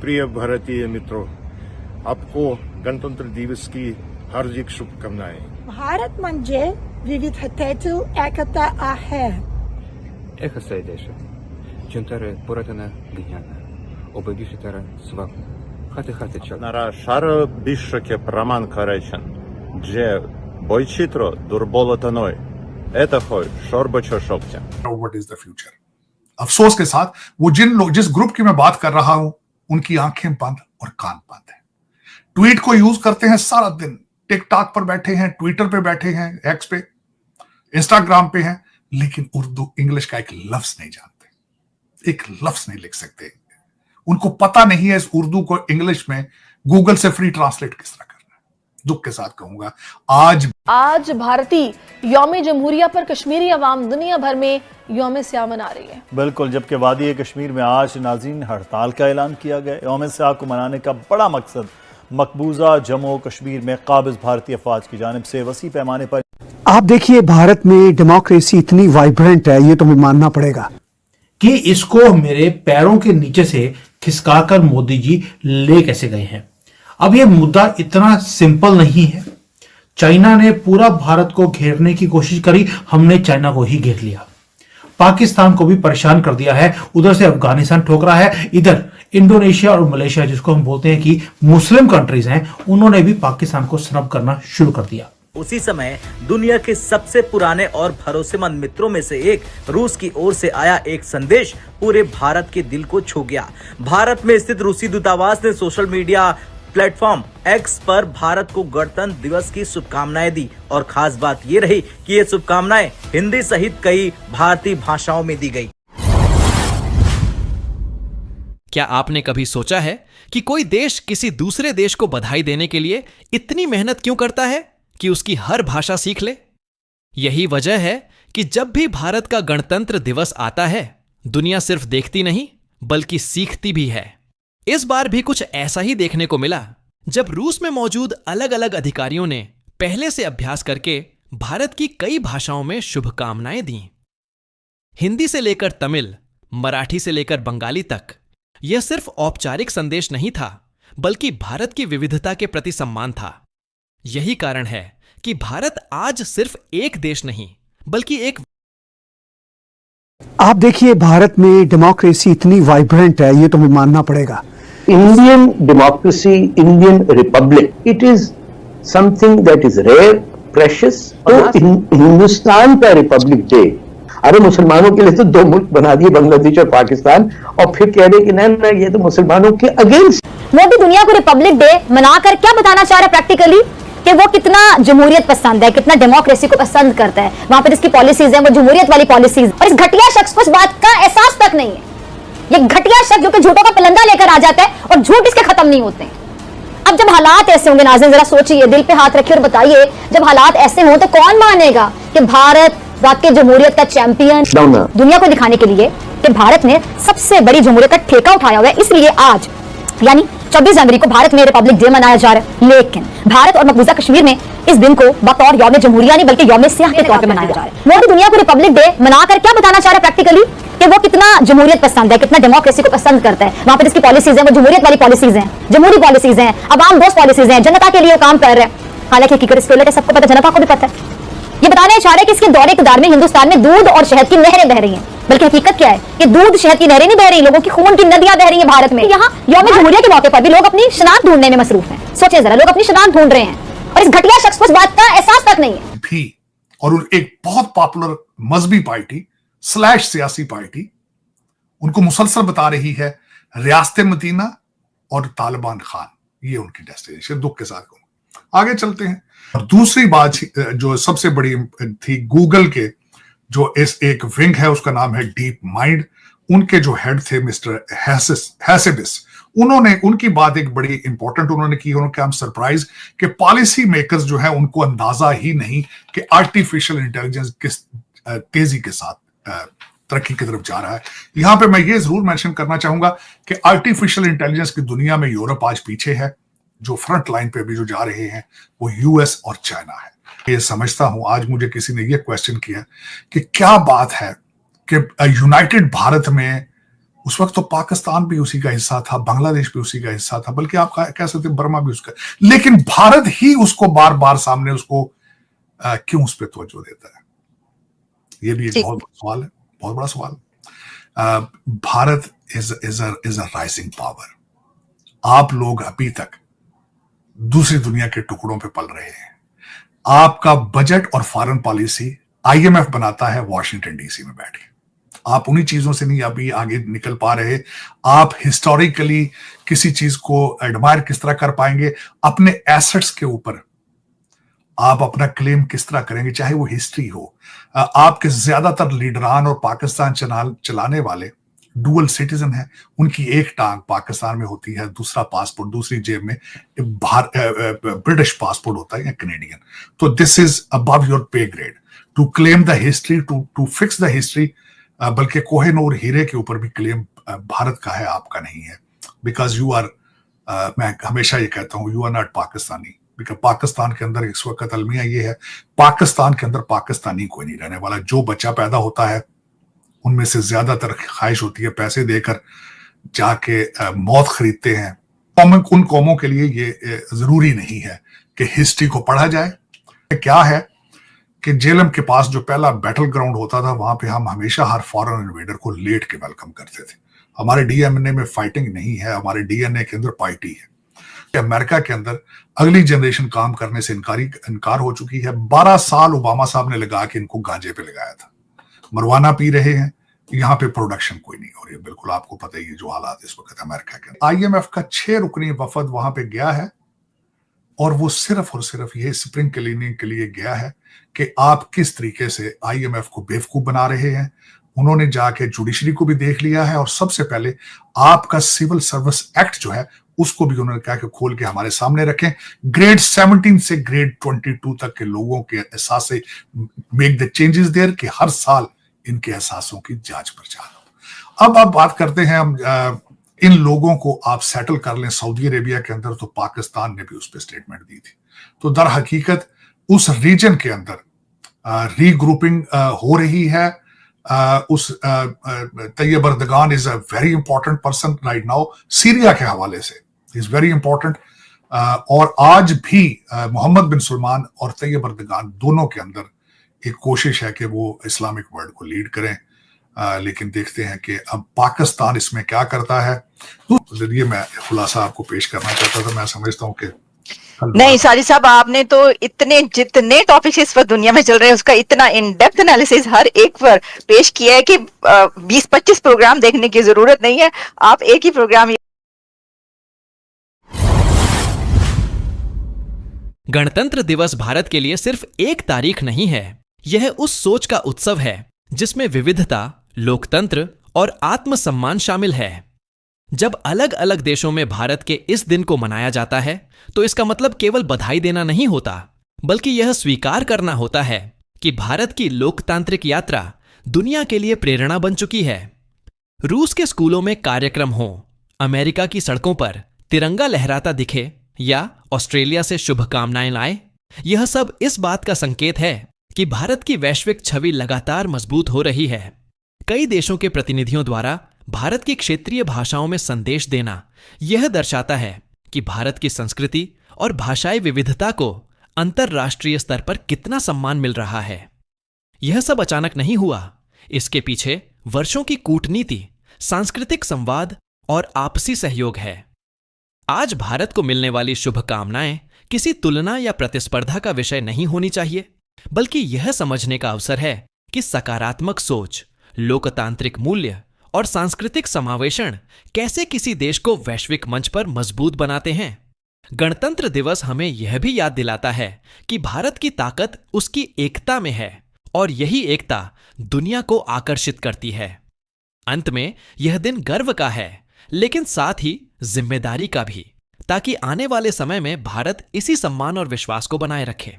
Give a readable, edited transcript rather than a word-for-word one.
प्रिय भारतीय मित्रों, आपको गणतंत्र दिवस की हार्दिक शुभकामनाएं। भारत म्हणजे विविधतेतील एकता आहे. Ехасай деша, чунтаре поратана гняна, обабиши тара свап, хаты чал. नारा सारा विश्व के प्रमाण करे छन जे बोइचित्रो दुर्बलतनोय это होय सर्वोच्च शक्ति. What is the future? अफसोस के साथ वो जिस ग्रुप की मैं बात कर रहा हूं उनकी आंखें बंद और कान बंद है. ट्वीट को यूज करते हैं सारा दिन, टिकटॉक पर बैठे हैं, ट्विटर पे बैठे हैं, एक्स पे, इंस्टाग्राम पे हैं, लेकिन उर्दू इंग्लिश का एक लफ्ज नहीं जानते, एक लफ्ज नहीं लिख सकते. उनको पता नहीं है इस उर्दू को इंग्लिश में गूगल से फ्री ट्रांसलेट किस तरह करना है. दुख के साथ कहूंगा आज भारतीय यौम जमहूरिया पर कश्मीरी अवाम दुनिया भर में यौम स्याह मना रही है. बिल्कुल, जबकि वादी कश्मीर में आज नाज़रीन हड़ताल का ऐलान किया गया. यौम स्याह को मनाने का बड़ा मकसद मकबूजा जम्मू कश्मीर में काबिज भारतीय अफवाज की जानिब से वसी पैमाने पर. आप देखिए, भारत में डेमोक्रेसी इतनी वाइब्रेंट है, ये तो हमें मानना पड़ेगा कि इसको मेरे पैरों के नीचे से खिसकाकर मोदी जी ले कैसे गए हैं. अब यह मुद्दा इतना सिंपल नहीं है. चाइना ने पूरा भारत को घेरने की कोशिश करी, हमने चाइना को ही घेर लिया. पाकिस्तान को भी परेशान कर दिया है, उधर से अफगानिस्तान ठोक रहा है, इधर इंडोनेशिया और मलेशिया जिसको हम बोलते हैं कि मुस्लिम कंट्रीज हैं, उन्होंने भी पाकिस्तान को स्नब करना शुरू कर दिया. उसी समय दुनिया के सबसे पुराने और भरोसेमंद मित्रों में से एक रूस की ओर से आया एक संदेश पूरे भारत के दिल को छू गया. भारत में स्थित रूसी दूतावास ने सोशल मीडिया प्लेटफॉर्म एक्स पर भारत को गणतंत्र दिवस की शुभकामनाएं दी और खास बात ये रही कि ये शुभकामनाएं हिंदी सहित कई भारतीय भाषाओं में दी गई. क्या आपने कभी सोचा है कि कोई देश किसी दूसरे देश को बधाई देने के लिए इतनी मेहनत क्यों करता है कि उसकी हर भाषा सीख ले? यही वजह है कि जब भी भारत का गणतंत्र दिवस आता है, दुनिया सिर्फ देखती नहीं बल्कि सीखती भी है. इस बार भी कुछ ऐसा ही देखने को मिला जब रूस में मौजूद अलग अलग अधिकारियों ने पहले से अभ्यास करके भारत की कई भाषाओं में शुभकामनाएं दी. हिंदी से लेकर तमिल, मराठी से लेकर बंगाली तक यह सिर्फ औपचारिक संदेश नहीं था बल्कि भारत की विविधता के प्रति सम्मान था. यही कारण है कि भारत आज सिर्फ एक देश नहीं बल्कि एक. आप देखिए, भारत में डेमोक्रेसी इतनी वाइब्रेंट है, ये तो हमें मानना पड़ेगा. Indian democracy, Indian republic, it is something that is rare, precious. तो हिंदुस्तान का रिपब्लिक डे, अरे मुसलमानों के लिए तो दो मुल्क बना दिए, बांग्लादेश और पाकिस्तान, और फिर कह रहे कि ना ये तो मुसलमानों के अगेंस्ट. मोदी दुनिया को रिपब्लिक डे मनाकर क्या बताना चाह रहा है प्रैक्टिकली कि वो कितना जमहूरियत पसंद है, कितना डेमोक्रेसी को पसंद करता है. वहां पर जिसकी पॉलिसीज है वो जमहूरियत वाली पॉलिसीज. और इस घटिया शख्स को इस बात का एहसास तक नहीं है. ये घटिया शख्स जो कि झूठों का पलंदा लेकर आ जाता है और झूठ इसके खत्म नहीं होते. अब जब हालात ऐसे होंगे, नाज़रीन जरा सोचिए, दिल पे हाथ रखिए और बताइए, जब हालात ऐसे हों तो कौन मानेगा कि भारत वाकई जमहूरियत का चैंपियन. दुनिया को दिखाने के लिए कि भारत ने सबसे बड़ी जमहूरियत का ठेका उठाया हुआ है, इसलिए आज यानी 24 जनवरी को भारत में रिपब्लिक डे मनाया जा रहा है. लेकिन भारत और मकबूजा कश्मीर में इस दिन को बतौर यौम जमहूरिया नहीं बल्कि यौम स्याह के तौर पे मनाया जा रहा है. मोदी दुनिया को रिपब्लिक डे मनाकर क्या बताना चाह रहा है प्रैक्टिकली कि वो कितना जमहूरियत पसंद है, कितना डेमोक्रेसी को पसंद करता है. वहां पर जिसकी पॉलिसीज है वो जमहूरियत वाली पॉलिसीज हैं, जमहूरी पॉलिसीज हैं, अवाम दोस्त पॉलिसीज हैं, जनता के लिए काम कर रहे हैं. हालांकि हकीकत इसके उलट है, सबको पता, जनता को भी पता है. ये बताने चाह रहे हैं कि इसके दौरे इक़्तिदार में हिंदुस्तान में दूध और शहद की नहरें बह रही हैं, बल्कि हकीकत क्या है कि दूध शहद की नहरें नहीं बह रही, लोगों की खून की नदियां बह रही हैं भारत में. यहाँ यौम जमहूरिया के मौके पर भी लोग अपनी शनाख्त ढूंढने में मसरूफ हैं. सोचिए जरा, लोग अपनी शनाख्त ढूंढ रहे हैं और इस घटिया शख्स को इस बात का एहसास तक नहीं है भी. और एक बहुत पॉपुलर मजहबी पार्टी स्लैश सियासी पार्टी उनको मुसलसल बता रही है रियासत मदीना और तालिबान खान, ये उनकी डेस्टिनेशन. दुख के साथ कहूं. आगे चलते हैं. और दूसरी बात जो सबसे बड़ी थी, गूगल के जो इस एक विंग है उसका नाम है डीप माइंड. उनके जो हेड थे मिस्टर हैसेबिस, उन्होंने उनकी बात एक बड़ी इंपॉर्टेंट उन्होंने की. उन्होंने कहा सरप्राइज कि पॉलिसी मेकर्स जो है उनको अंदाजा ही नहीं कि आर्टिफिशियल इंटेलिजेंस किस तेजी के साथ तरक्की की तरफ जा रहा है. यहां पे मैं ये जरूर मेंशन करना चाहूंगा कि आर्टिफिशियल इंटेलिजेंस की दुनिया में यूरोप आज पीछे है. जो फ्रंट लाइन पे अभी जो जा रहे हैं वो यूएस और चाइना है. ये समझता हूं, आज मुझे किसी ने ये क्वेश्चन किया कि क्या बात है कि यूनाइटेड भारत में उस वक्त तो पाकिस्तान भी उसी का हिस्सा था, बांग्लादेश भी उसी का हिस्सा था, बल्कि आप कह सकते बर्मा भी उसका, लेकिन भारत ही उसको बार बार सामने उसको क्यों उस पर तवज्जो देता है? ये भी एक बहुत बड़ा सवाल है, बहुत बड़ा सवाल। Bharat is a rising power. आप लोग अभी तक दूसरी दुनिया के टुकड़ों पे पल रहे हैं। आपका बजट और फॉरेन पॉलिसी आईएमएफ बनाता है वॉशिंगटन डीसी में बैठ के। आप उन्हीं चीजों से नहीं अभी आगे निकल पा रहे। आप हिस्टोरिकली किसी चीज को एडमायर किस तरह कर पाएंगे, अपने एसेट्स के ऊपर आप अपना क्लेम किस तरह करेंगे, चाहे वो हिस्ट्री हो। आपके ज्यादातर लीडरान और पाकिस्तान चलाने वाले डुअल सिटीजन है, उनकी एक टांग पाकिस्तान में होती है, दूसरा पासपोर्ट दूसरी जेब में ब्रिटिश पासपोर्ट होता है या कनेडियन। तो this is above your pay grade to claim the history, to fix the history. बल्कि कोहिनूर हीरे के ऊपर भी क्लेम भारत का है, आपका नहीं है। बिकॉज यू आर, मैं हमेशा ये कहता हूं, यू आर नॉट पाकिस्तानी। बिकॉज पाकिस्तान के अंदर इस वक्त अलमिया ये है, पाकिस्तान के अंदर पाकिस्तानी कोई नहीं रहने वाला। जो बच्चा पैदा होता है उनमें से ज्यादातर ख्वाहिश होती है पैसे देकर जाके मौत खरीदते हैं। उन कौमों के लिए ये जरूरी नहीं है कि हिस्ट्री को पढ़ा जाए। क्या है कि जेलम के पास जो पहला बैटल ग्राउंड होता था, वहां पे हम हमेशा हर फॉरेन इन्वेडर को लेट के वेलकम करते थे। हमारे डीएनए में फाइटिंग नहीं है, हमारे डीएनए के अंदर पार्टी है। अमेरिका के अंदर अगली जनरेशन काम करने से इनकार हो चुकी है। 12 साल ओबामा साहब ने लगा के इनको गांजे पे लगाया था, मरवाना पी रहे हैं। यहाँ पे प्रोडक्शन कोई नहीं हो रही है। बिल्कुल आपको पता ही है जो हालात इस वक्त अमेरिका के अंदर। आईएमएफ का 6 रुकनी वफद वहां पे गया है और वो सिर्फ और सिर्फ ये स्प्रिंग क्लीनिंग के लिए गया है कि आप किस तरीके से आईएमएफ को बेवकूफ बना रहे हैं। उन्होंने जाके जुडिशरी को भी देख लिया है और सबसे पहले आपका सिविल सर्विस एक्ट जो है उसको भी उन्होंने कहा कि खोल के हमारे सामने रखें। ग्रेड 17 से ग्रेड 22 तक के लोगों के एहसास से मेक द चेंजेस देयर कि हर साल इनके एहसासों की जांच पड़ताल हो। अब आप बात करते हैं हम इन लोगों को आप सेटल कर लें सऊदी अरेबिया के अंदर, तो पाकिस्तान ने भी उस पर स्टेटमेंट दी थी। तो दर हकीकत उस रीजन के अंदर रीग्रुपिंग हो रही है। उस Tayyip Erdogan is a very important person right now, Syria के हवाले से इज वेरी इंपॉर्टेंट। और आज भी मोहम्मद बिन सलमान और तैयब अर्दगान दोनों के अंदर एक कोशिश है कि वो इस्लामिक वर्ल्ड को लीड करें। लेकिन देखते हैं कि अब पाकिस्तान इसमें क्या करता है। तो जरिए मैं खुलासा आपको पेश करना चाहता था। मैं समझता हूँ कि नहीं साजिद साहब, आपने तो इतने जितने टॉपिक्स इस वक्त दुनिया में चल रहे हैं उसका इतना इन डेप्थ एनालिसिस हर एक पर पेश किया है कि 20-25 प्रोग्राम देखने की जरूरत नहीं है। आप एक ही प्रोग्राम। गणतंत्र दिवस भारत के लिए सिर्फ एक तारीख नहीं है, यह उस सोच का उत्सव है जिसमें विविधता, लोकतंत्र और आत्मसम्मान शामिल है। जब अलग अलग देशों में भारत के इस दिन को मनाया जाता है तो इसका मतलब केवल बधाई देना नहीं होता, बल्कि यह स्वीकार करना होता है कि भारत की लोकतांत्रिक यात्रा दुनिया के लिए प्रेरणा बन चुकी है। रूस के स्कूलों में कार्यक्रम हो, अमेरिका की सड़कों पर तिरंगा लहराता दिखे या ऑस्ट्रेलिया से शुभकामनाएं लाए, यह सब इस बात का संकेत है कि भारत की वैश्विक छवि लगातार मजबूत हो रही है। कई देशों के प्रतिनिधियों द्वारा भारत की क्षेत्रीय भाषाओं में संदेश देना यह दर्शाता है कि भारत की संस्कृति और भाषाई विविधता को अंतर्राष्ट्रीय स्तर पर कितना सम्मान मिल रहा है। यह सब अचानक नहीं हुआ, इसके पीछे वर्षों की कूटनीति, सांस्कृतिक संवाद और आपसी सहयोग है। आज भारत को मिलने वाली शुभकामनाएं किसी तुलना या प्रतिस्पर्धा का विषय नहीं होनी चाहिए, बल्कि यह समझने का अवसर है कि सकारात्मक सोच, लोकतांत्रिक मूल्य और सांस्कृतिक समावेशन कैसे किसी देश को वैश्विक मंच पर मजबूत बनाते हैं। गणतंत्र दिवस हमें यह भी याद दिलाता है कि भारत की ताकत उसकी एकता में है और यही एकता दुनिया को आकर्षित करती है। अंत में यह दिन गर्व का है, लेकिन साथ ही जिम्मेदारी का भी, ताकि आने वाले समय में भारत इसी सम्मान और विश्वास को बनाए रखे।